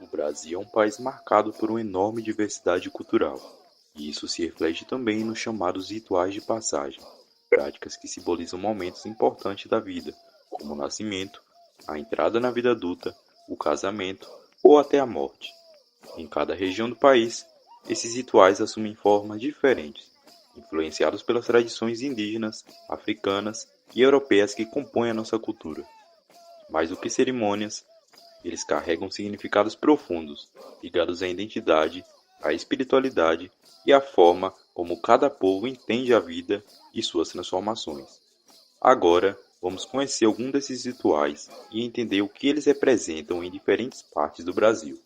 O Brasil é um país marcado por uma enorme diversidade cultural, e isso se reflete também nos chamados rituais de passagem, práticas que simbolizam momentos importantes da vida, como o nascimento, a entrada na vida adulta, o casamento ou até a morte. Em cada região do país, esses rituais assumem formas diferentes, influenciados pelas tradições indígenas, africanas e europeias que compõem a nossa cultura. Mais do que cerimônias, eles carregam significados profundos, ligados à identidade, à espiritualidade e à forma como cada povo entende a vida e suas transformações. Agora, vamos conhecer algum desses rituais e entender o que eles representam em diferentes partes do Brasil.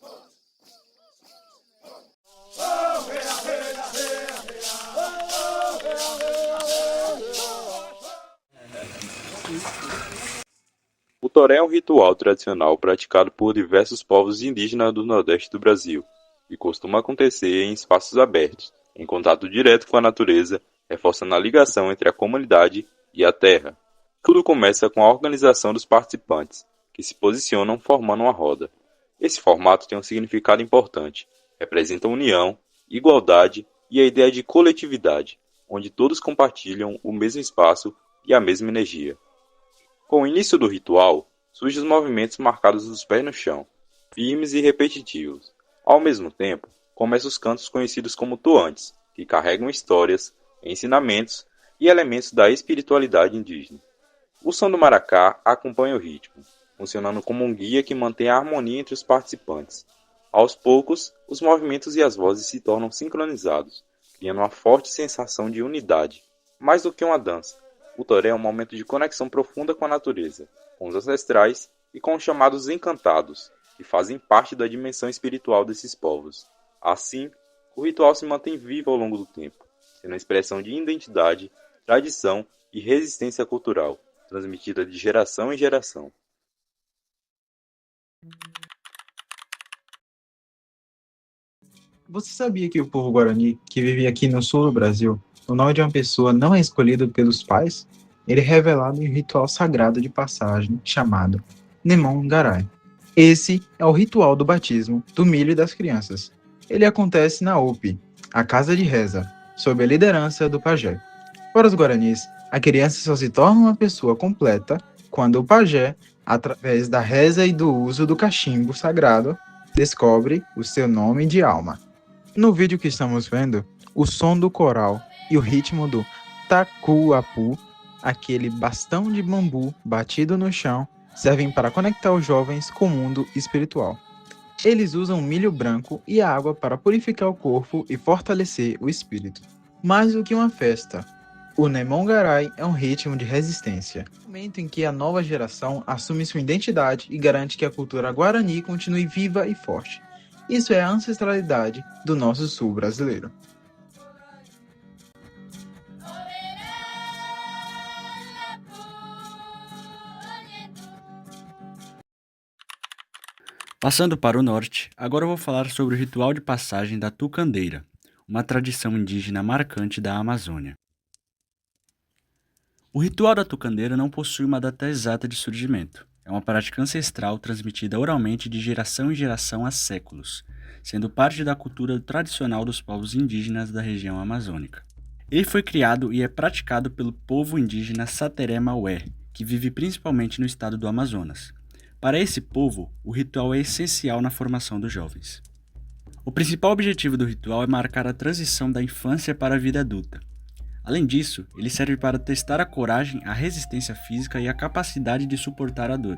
O toré é um ritual tradicional praticado por diversos povos indígenas do Nordeste do Brasil e costuma acontecer em espaços abertos, em contato direto com a natureza, reforçando a ligação entre a comunidade e a terra. Tudo começa com a organização dos participantes, que se posicionam formando uma roda. Esse formato tem um significado importante, representa união, igualdade e a ideia de coletividade, onde todos compartilham o mesmo espaço e a mesma energia. Com o início do ritual, surgem os movimentos marcados dos pés no chão, firmes e repetitivos. Ao mesmo tempo, começam os cantos conhecidos como toantes, que carregam histórias, ensinamentos e elementos da espiritualidade indígena. O som do maracá acompanha o ritmo, funcionando como um guia que mantém a harmonia entre os participantes. Aos poucos, os movimentos e as vozes se tornam sincronizados, criando uma forte sensação de unidade. Mais do que uma dança, o toré é um momento de conexão profunda com a natureza, com os ancestrais e com os chamados encantados, que fazem parte da dimensão espiritual desses povos. Assim, o ritual se mantém vivo ao longo do tempo, sendo uma expressão de identidade, tradição e resistência cultural, transmitida de geração em geração. Você sabia que o povo Guarani, que vive aqui no sul do Brasil, o nome de uma pessoa não é escolhido pelos pais? Ele é revelado em um ritual sagrado de passagem chamado Nemongarai. Esse é o ritual do batismo do milho das crianças. Ele acontece na UP, a casa de reza, sob a liderança do pajé. Para os guaranis, a criança só se torna uma pessoa completa quando o pajé, através da reza e do uso do cachimbo sagrado, descobre o seu nome de alma. No vídeo que estamos vendo, o som do coral e o ritmo do tacuapu, aquele bastão de bambu batido no chão, servem para conectar os jovens com o mundo espiritual. Eles usam milho branco e a água para purificar o corpo e fortalecer o espírito. Mais do que uma festa, o Nemongarai é um ritmo de resistência, um momento em que a nova geração assume sua identidade e garante que a cultura guarani continue viva e forte. Isso é a ancestralidade do nosso sul brasileiro. Passando para o norte, agora eu vou falar sobre o ritual de passagem da tucandeira, uma tradição indígena marcante da Amazônia. O ritual da tucandeira não possui uma data exata de surgimento. É uma prática ancestral transmitida oralmente de geração em geração há séculos, sendo parte da cultura tradicional dos povos indígenas da região amazônica. Ele foi criado e é praticado pelo povo indígena Sateré Maué, que vive principalmente no estado do Amazonas. Para esse povo, o ritual é essencial na formação dos jovens. O principal objetivo do ritual é marcar a transição da infância para a vida adulta. Além disso, ele serve para testar a coragem, a resistência física e a capacidade de suportar a dor.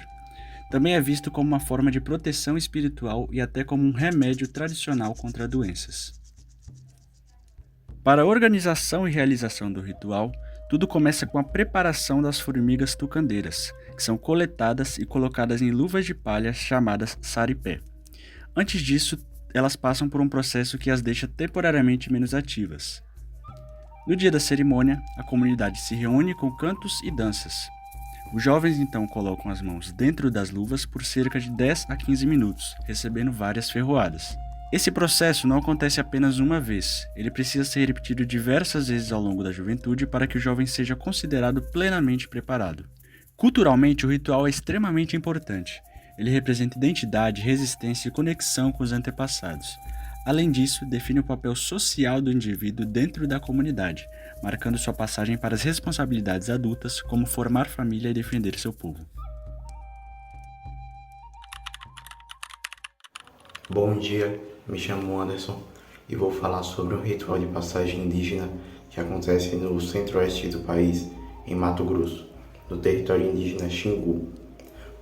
Também é visto como uma forma de proteção espiritual e até como um remédio tradicional contra doenças. Para a organização e realização do ritual, tudo começa com a preparação das formigas tucandeiras, que são coletadas e colocadas em luvas de palha chamadas saripé. Antes disso, elas passam por um processo que as deixa temporariamente menos ativas. No dia da cerimônia, a comunidade se reúne com cantos e danças. Os jovens então colocam as mãos dentro das luvas por cerca de 10 a 15 minutos, recebendo várias ferroadas. Esse processo não acontece apenas uma vez, ele precisa ser repetido diversas vezes ao longo da juventude para que o jovem seja considerado plenamente preparado. Culturalmente, o ritual é extremamente importante. Ele representa identidade, resistência e conexão com os antepassados. Além disso, define o papel social do indivíduo dentro da comunidade, marcando sua passagem para as responsabilidades adultas, como formar família e defender seu povo. Bom dia, me chamo Anderson e vou falar sobre um ritual de passagem indígena que acontece no centro-oeste do país, em Mato Grosso, no território indígena Xingu,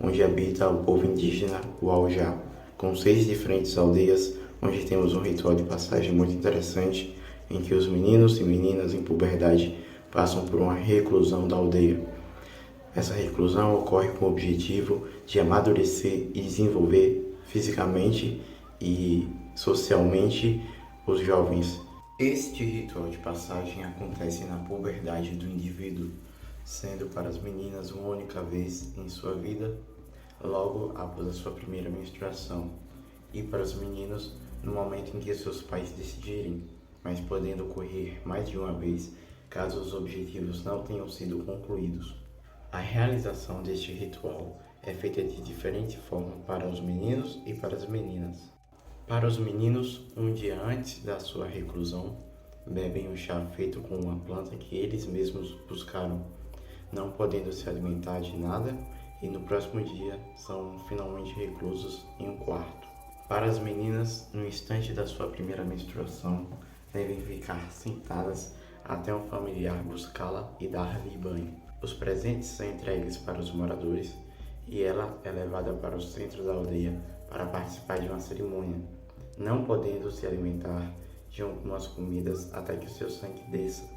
onde habita o povo indígena Uaujá, com 6 diferentes aldeias, onde temos um ritual de passagem muito interessante, em que os meninos e meninas em puberdade passam por uma reclusão da aldeia. Essa reclusão ocorre com o objetivo de amadurecer e desenvolver fisicamente e socialmente os jovens. Este ritual de passagem acontece na puberdade do indivíduo, sendo para as meninas uma única vez em sua vida, logo após a sua primeira menstruação, e para os meninos no momento em que seus pais decidirem, mas podendo ocorrer mais de uma vez caso os objetivos não tenham sido concluídos. A realização deste ritual é feita de diferente forma para os meninos e para as meninas. Para os meninos, um dia antes da sua reclusão, bebem um chá feito com uma planta que eles mesmos buscaram, não podendo se alimentar de nada, e no próximo dia são finalmente reclusos em um quarto. Para as meninas, no instante da sua primeira menstruação, devem ficar sentadas até um familiar buscá-la e dar-lhe banho. Os presentes são entregues para os moradores e ela é levada para o centro da aldeia para participar de uma cerimônia, não podendo se alimentar de algumas comidas até que o seu sangue desça,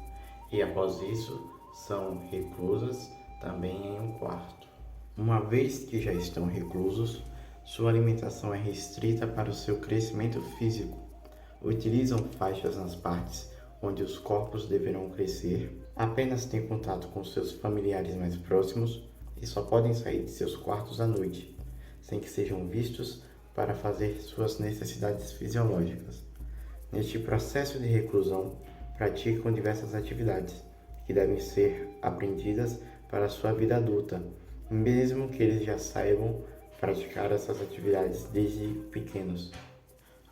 e após isso são reclusas também em um quarto. Uma vez que já estão reclusos, sua alimentação é restrita para o seu crescimento físico. Utilizam faixas nas partes onde os corpos deverão crescer, apenas têm contato com seus familiares mais próximos e só podem sair de seus quartos à noite, sem que sejam vistos para fazer suas necessidades fisiológicas. Neste processo de reclusão, praticam diversas atividades que devem ser aprendidas para a sua vida adulta, mesmo que eles já saibam praticar essas atividades desde pequenos.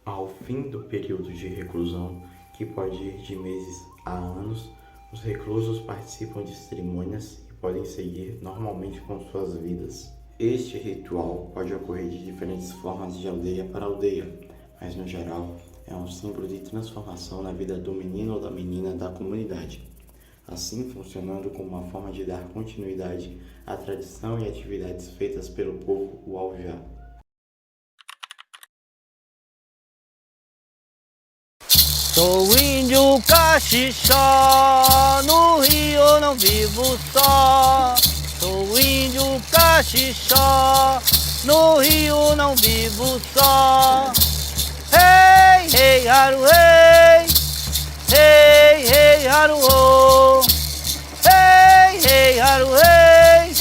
Ao fim do período de reclusão, que pode ir de meses a anos, os reclusos participam de cerimônias e podem seguir normalmente com suas vidas. Este ritual pode ocorrer de diferentes formas de aldeia para aldeia, mas no geral é um símbolo de transformação na vida do menino ou da menina da comunidade, assim funcionando como uma forma de dar continuidade à tradição e atividades feitas pelo povo Uaujá. Sou índio caxixó, no Rio eu não vivo só. Sou índio caxixó, no Rio não vivo só. Hey, hey, haru, hey, hey, hey, haru, oh. Hey, hey, haru, hey,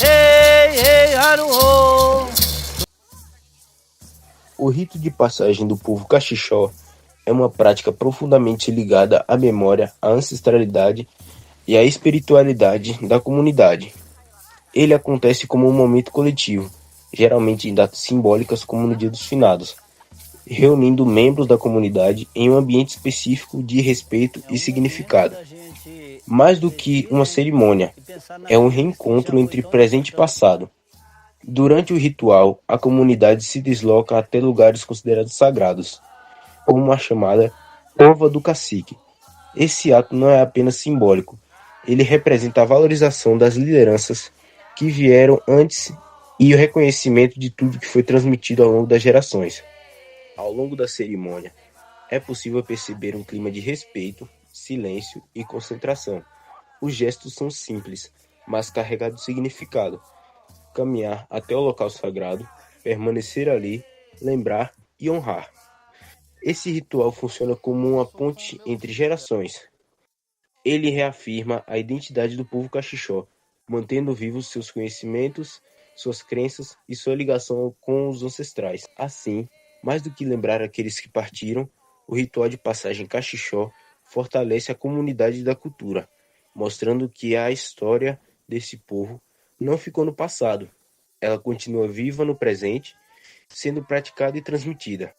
hey, hey, haru, oh. O rito de passagem do povo caxixó é uma prática profundamente ligada à memória, à ancestralidade e à espiritualidade da comunidade. Ele acontece como um momento coletivo, geralmente em datas simbólicas como no Dia dos Finados, reunindo membros da comunidade em um ambiente específico de respeito e significado. Mais do que uma cerimônia, é um reencontro entre presente e passado. Durante o ritual, a comunidade se desloca até lugares considerados sagrados, como a chamada Cova do Cacique. Esse ato não é apenas simbólico, ele representa a valorização das lideranças que vieram antes e o reconhecimento de tudo que foi transmitido ao longo das gerações. Ao longo da cerimônia, é possível perceber um clima de respeito, silêncio e concentração. Os gestos são simples, mas carregados de significado. Caminhar até o local sagrado, permanecer ali, lembrar e honrar. Esse ritual funciona como uma ponte entre gerações. Ele reafirma a identidade do povo caxixó, mantendo vivos seus conhecimentos, suas crenças e sua ligação com os ancestrais. Assim, mais do que lembrar aqueles que partiram, o ritual de passagem caxixó fortalece a comunidade da cultura, mostrando que a história desse povo não ficou no passado, ela continua viva no presente, sendo praticada e transmitida.